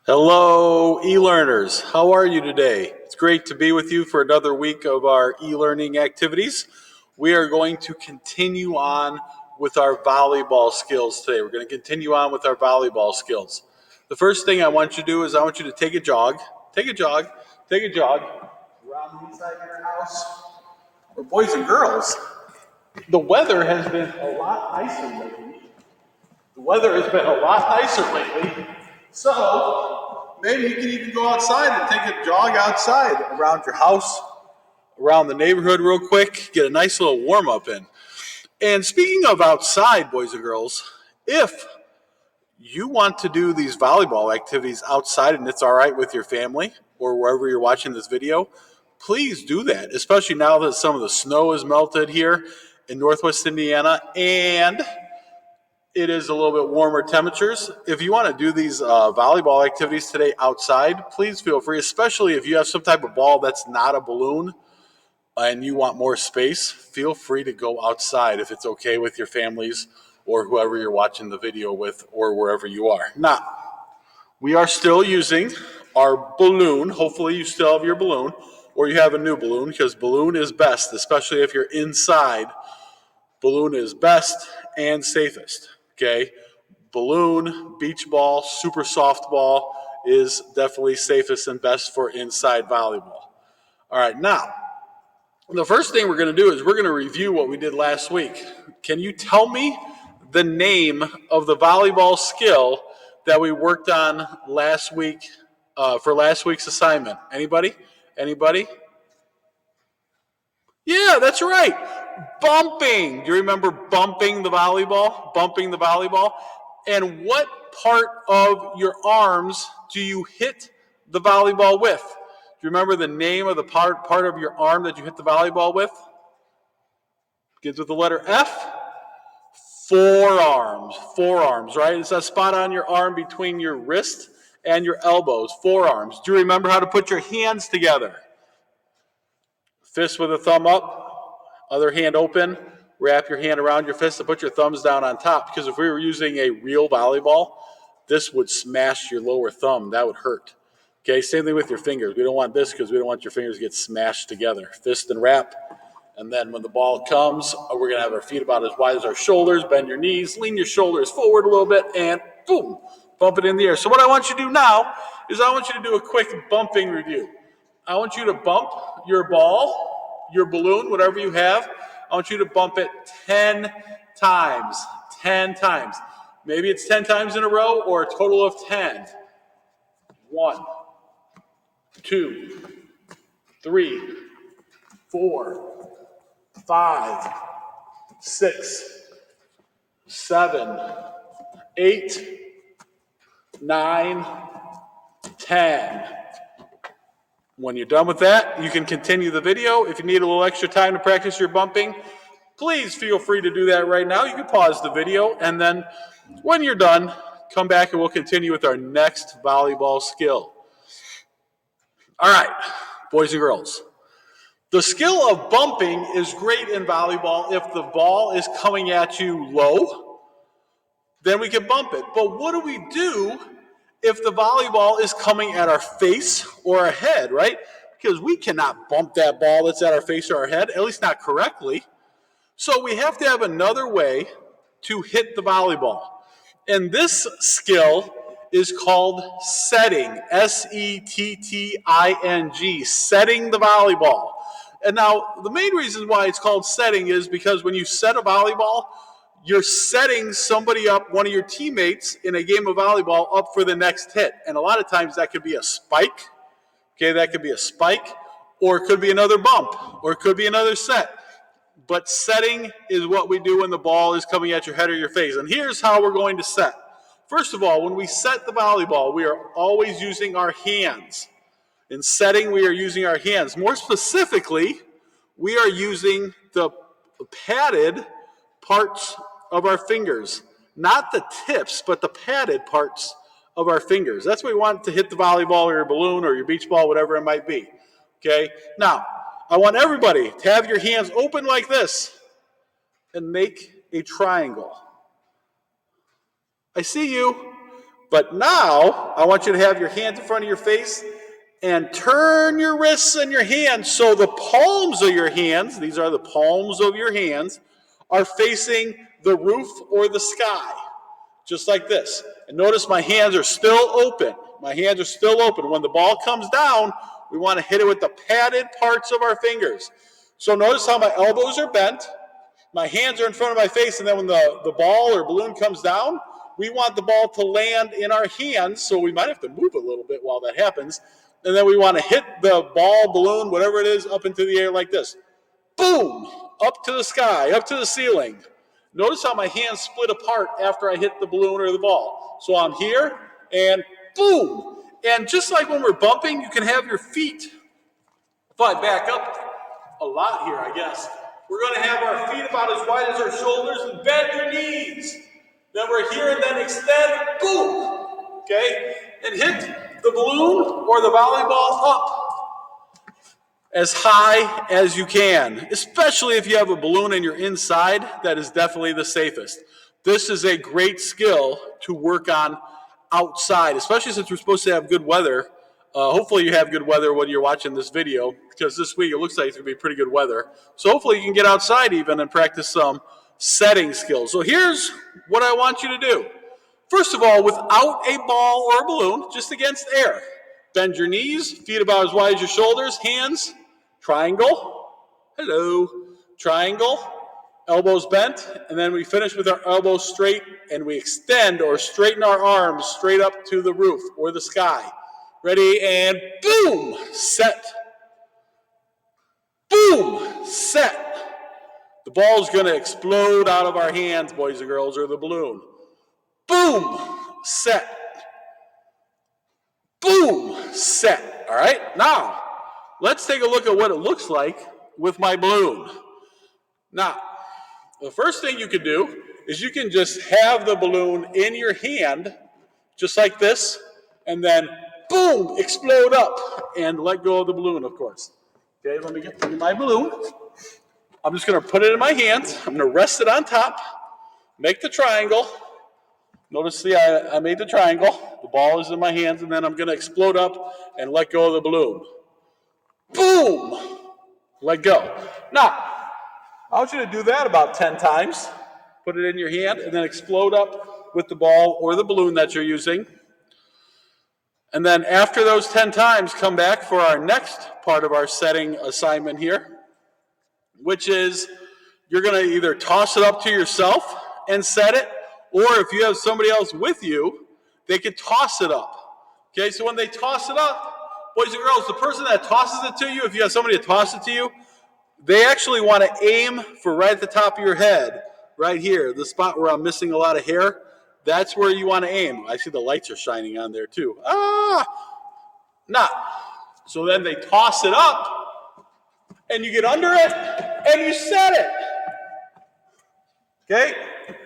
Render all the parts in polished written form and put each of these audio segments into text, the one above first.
Hello, e-learners. How are you today? It's great to be with you for another week of our e-learning activities. We are going to continue on with our volleyball skills today. We're going to continue on with our volleyball skills. The first thing I want you to do is I want you to take a jog around the inside of your house. Or boys and girls, the weather has been a lot nicer lately. So maybe you can even go outside and take a jog outside around your house, around the neighborhood real quick, get a nice little warm up in. And speaking of outside, boys and girls, if you want to do these volleyball activities outside and it's all right with your family or wherever you're watching this video, please do that, especially now that some of the snow is melted here in Northwest Indiana and it is a little bit warmer temperatures. If you want to do these volleyball activities today outside, please feel free, especially if you have some type of ball that's not a balloon and you want more space, feel free to go outside if it's okay with your families or whoever you're watching the video with or wherever you are. Now, we are still using our balloon. Hopefully you still have your balloon or you have a new balloon because balloon is best, especially if you're inside. Balloon is best and safest. Okay, balloon, beach ball, super soft ball is definitely safest and best for inside volleyball. All right, now, the first thing we're going to do is we're going to review what we did last week. Can you tell me the name of the volleyball skill that we worked on last week for last week's assignment? Anybody? Yeah, that's right. Bumping. Do you remember bumping the volleyball? And what part of your arms do you hit the volleyball with? Do you remember the name of the part of your arm that you hit the volleyball with? Begins with the letter F. Forearms, right? It's a spot on your arm between your wrist and your elbows. Forearms. Do you remember how to put your hands together? Fist with a thumb up, other hand open, wrap your hand around your fist and put your thumbs down on top. Because if we were using a real volleyball, this would smash your lower thumb. That would hurt. Okay, same thing with your fingers. We don't want this because we don't want your fingers to get smashed together. Fist and wrap. And then when the ball comes, we're going to have our feet about as wide as our shoulders. Bend your knees, lean your shoulders forward a little bit, and boom, bump it in the air. So what I want you to do now is I want you to do a quick bumping review. I want you to bump your ball, your balloon, whatever you have. I want you to bump it 10 times. 10 times. Maybe it's 10 times in a row or a total of 10. 1, 2, 3, 4, 5, 6, 7, 8, 9, 10. When you're done with that, you can continue the video. If you need a little extra time to practice your bumping, please feel free to do that right now. You can pause the video, and then when you're done, come back and we'll continue with our next volleyball skill. All right, boys and girls. The skill of bumping is great in volleyball. If the ball is coming at you low, then we can bump it. But what do we do if the volleyball is coming at our face or our head, right? Because we cannot bump that ball that's at our face or our head, at least not correctly. So we have to have another way to hit the volleyball. And this skill is called setting, S-E-T-T-I-N-G, setting the volleyball. And now the main reason why it's called setting is because when you set a volleyball, you're setting somebody up, one of your teammates in a game of volleyball, up for the next hit. And a lot of times that could be a spike. Okay, that could be a spike, or it could be another bump, or it could be another set. But setting is what we do when the ball is coming at your head or your face. And here's how we're going to set. First of all, when we set the volleyball, we are always using our hands. In setting, we are using our hands. More specifically, we are using the padded parts of our fingers. Not the tips, but the padded parts of our fingers. That's what we want to hit the volleyball or your balloon or your beach ball, whatever it might be. Okay? Now, I want everybody to have your hands open like this and make a triangle. I see you, But now, I want you to have your hands in front of your face and turn your wrists and your hands so the palms of your hands, these are the palms of your hands, are facing the roof or the sky, just like this. And notice my hands are still open. My hands are still open. When the ball comes down, we want to hit it with the padded parts of our fingers. So notice how my elbows are bent, my hands are in front of my face, and then when the ball or balloon comes down, we want the ball to land in our hands, so we might have to move a little bit while that happens. And then we want to hit the ball, balloon, whatever it is, up into the air like this. Boom! Up to the sky, up to the ceiling. Notice how my hands split apart after I hit the balloon or the ball. So I'm here, and boom! And just like when we're bumping, you can have your feet. If I back up a lot here, I guess. We're going to have our feet about as wide as our shoulders and bend your knees. Then we're here and then extend, boom! Okay? And hit the balloon or the volleyball up as high as you can, especially if you have a balloon and you're inside. That is definitely the safest. This is a great skill to work on outside, especially since we're supposed to have good weather. Hopefully you have good weather when you're watching this video, because this week it looks like it's going to be pretty good weather. So hopefully you can get outside even and practice some setting skills. So here's what I want you to do. First of all, without a ball or a balloon, just against air, bend your knees, feet about as wide as your shoulders, hands, triangle, hello, triangle, elbows bent, and then we finish with our elbows straight, and we extend or straighten our arms straight up to the roof or the sky. Ready, and boom, set. Boom, set. The ball's going to explode out of our hands, boys and girls, or the balloon. Boom, set. Boom, set. All right, now, let's take a look at what it looks like with my balloon. Now, the first thing you can do is you can just have the balloon in your hand, just like this, and then boom, explode up, and let go of the balloon, of course. Okay, let me get my balloon. I'm just going to put it in my hands. I'm going to rest it on top, make the triangle. Notice I made the triangle. The ball is in my hands, and then I'm going to explode up and let go of the balloon. Boom! Let go. Now, I want you to do that about 10 times. Put it in your hand, and then explode up with the ball or the balloon that you're using. And then after those 10 times, come back for our next part of our setting assignment here, which is you're going to either toss it up to yourself and set it, or if you have somebody else with you, they can toss it up. Okay, so when they toss it up, boys and girls, the person that tosses it to you, if you have somebody to toss it to you, they actually want to aim for right at the top of your head, right here, the spot where I'm missing a lot of hair. That's where you want to aim. I see the lights are shining on there too. Nah. So then they toss it up, and you get under it, and you set it. Okay?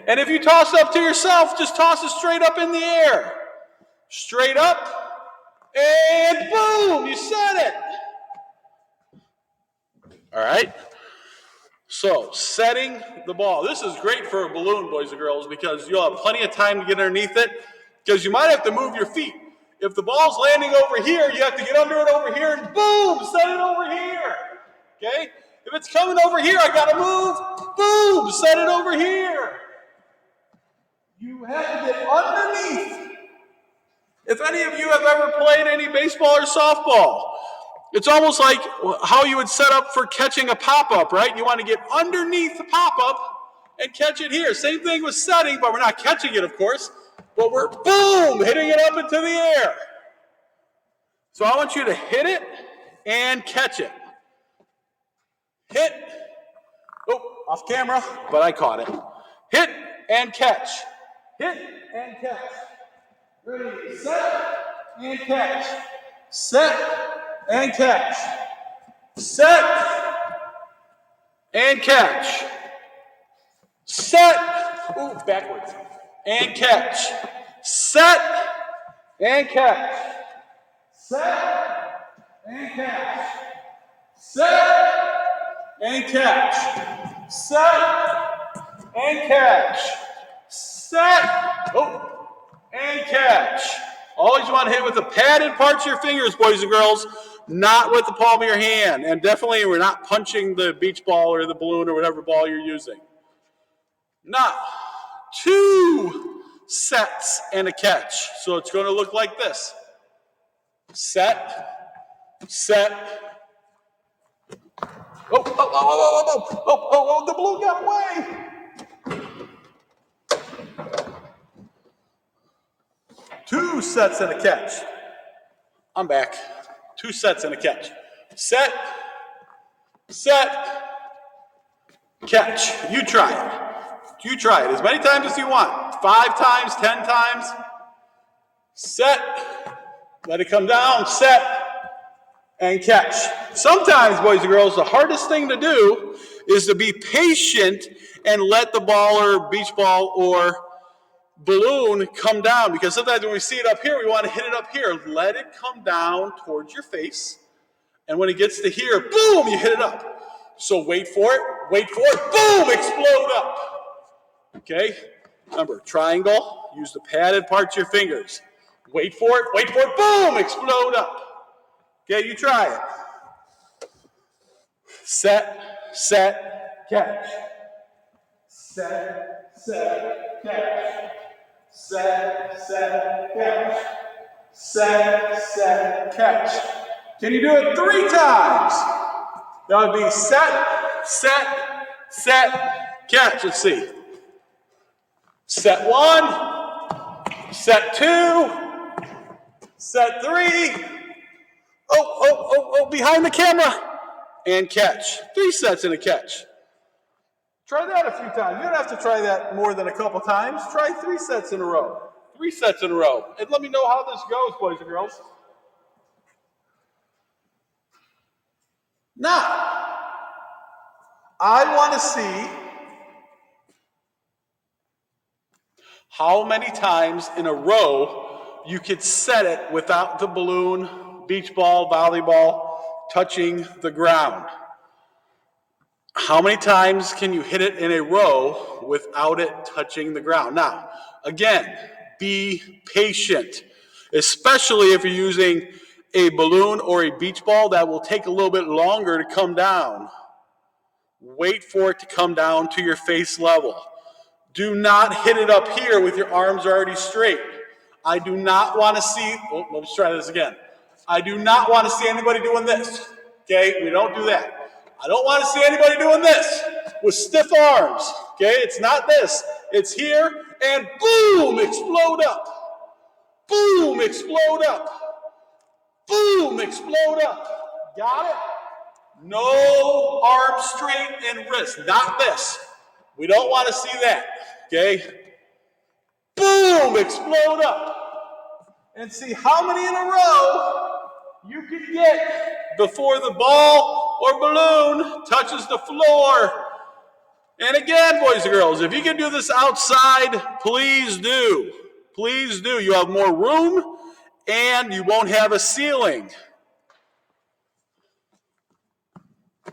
And if you toss it up to yourself, just toss it straight up in the air. Straight up, and boom, you set it. All right? So, setting the ball. This is great for a balloon, boys and girls, because you'll have plenty of time to get underneath it, because you might have to move your feet. If the ball's landing over here, you have to get under it over here and boom, set it over here. Okay? If it's coming over here, I got to move, boom, set it over here. You have to get underneath. If any of you have ever played any baseball or softball, it's almost like how you would set up for catching a pop-up, right? You want to get underneath the pop-up and catch it here. Same thing with setting, but we're not catching it, of course. But we're, boom, hitting it up into the air. So I want you to hit it and catch it. Hit. Oh, off camera, but I caught it. Hit and catch. Hit and catch. Ready, set and catch. Set and catch. Set and catch. Set. Ooh, backwards. And catch. Set and catch. Set and catch. Set and catch. Set and catch. Set. Oh. and catch. Always want to hit with the padded parts of your fingers, boys and girls, not with the palm of your hand. And definitely we're not punching the beach ball or the balloon or whatever ball you're using. Now, 2 sets and a catch. So it's going to look like this. Set, set. Oh, the balloon got away. 2 sets and a catch. I'm back. 2 sets and a catch. Set, set, catch. You try it. You try it as many times as you want. 5 times, 10 times. Set, let it come down, set, and catch. Sometimes, boys and girls, the hardest thing to do is to be patient and let the ball or beach ball or balloon come down, because sometimes when we see it up here, we want to hit it up here. Let it come down towards your face, and when it gets to here, boom, you hit it up. So wait for it, boom, explode up. Okay? Remember, triangle, use the padded parts of your fingers. Wait for it, boom, explode up. Okay, you try it. Set, set, catch. Set, set, catch. Set, set, catch. Set, set, catch. Can you do it 3 times? That would be set, set, set, catch. Let's see. Set 1, set 2, set 3. Behind the camera. And catch. 3 sets and a catch. Try that a few times. You don't have to try that more than a couple times. Try 3 sets in a row. 3 sets in a row. And let me know how this goes, boys and girls. Now, I want to see how many times in a row you could set it without the balloon, beach ball, volleyball touching the ground. How many times can you hit it in a row without it touching the ground? Now, again, be patient, especially if you're using a balloon or a beach ball that will take a little bit longer to come down. Wait for it to come down to your face level. Do not hit it up here with your arms already straight. I do not want to see, let's try this again. I do not want to see anybody doing this, okay? We don't do that. I don't want to see anybody doing this with stiff arms, okay? It's not this. It's here, and boom, explode up. Boom, explode up. Boom, explode up. Got it? No arms straight and wrist, not this. We don't want to see that, okay? Boom, explode up. And see how many in a row you can get before the ball or balloon touches the floor. And again, boys and girls, if you can do this outside, please do. Please do. You have more room and you won't have a ceiling.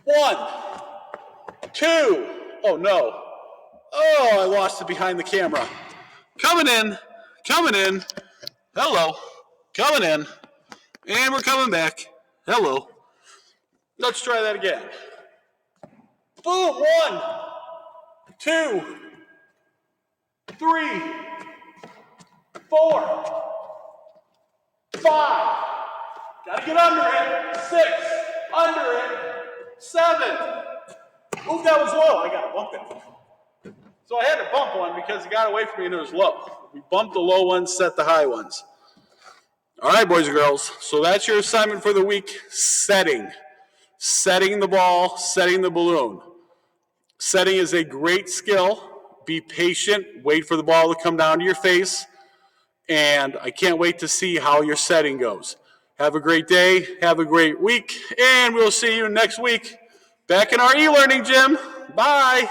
1, 2. Oh, no. Oh, I lost it behind the camera. Coming in. Hello. Coming in. And we're coming back. Hello. Let's try that again. Boom. 1, 2, 3, 4, 5. Gotta get under it. 6, under it. 7. Ooh, that was low. I gotta bump that. So I had to bump one because it got away from me and it was low. We bumped the low ones, set the high ones. All right, boys and girls. So that's your assignment for the week, setting. Setting the ball, setting the balloon. Setting is a great skill. Be patient. Wait for the ball to come down to your face. And I can't wait to see how your setting goes. Have a great day. Have a great week. And we'll see you next week back in our e-learning gym. Bye.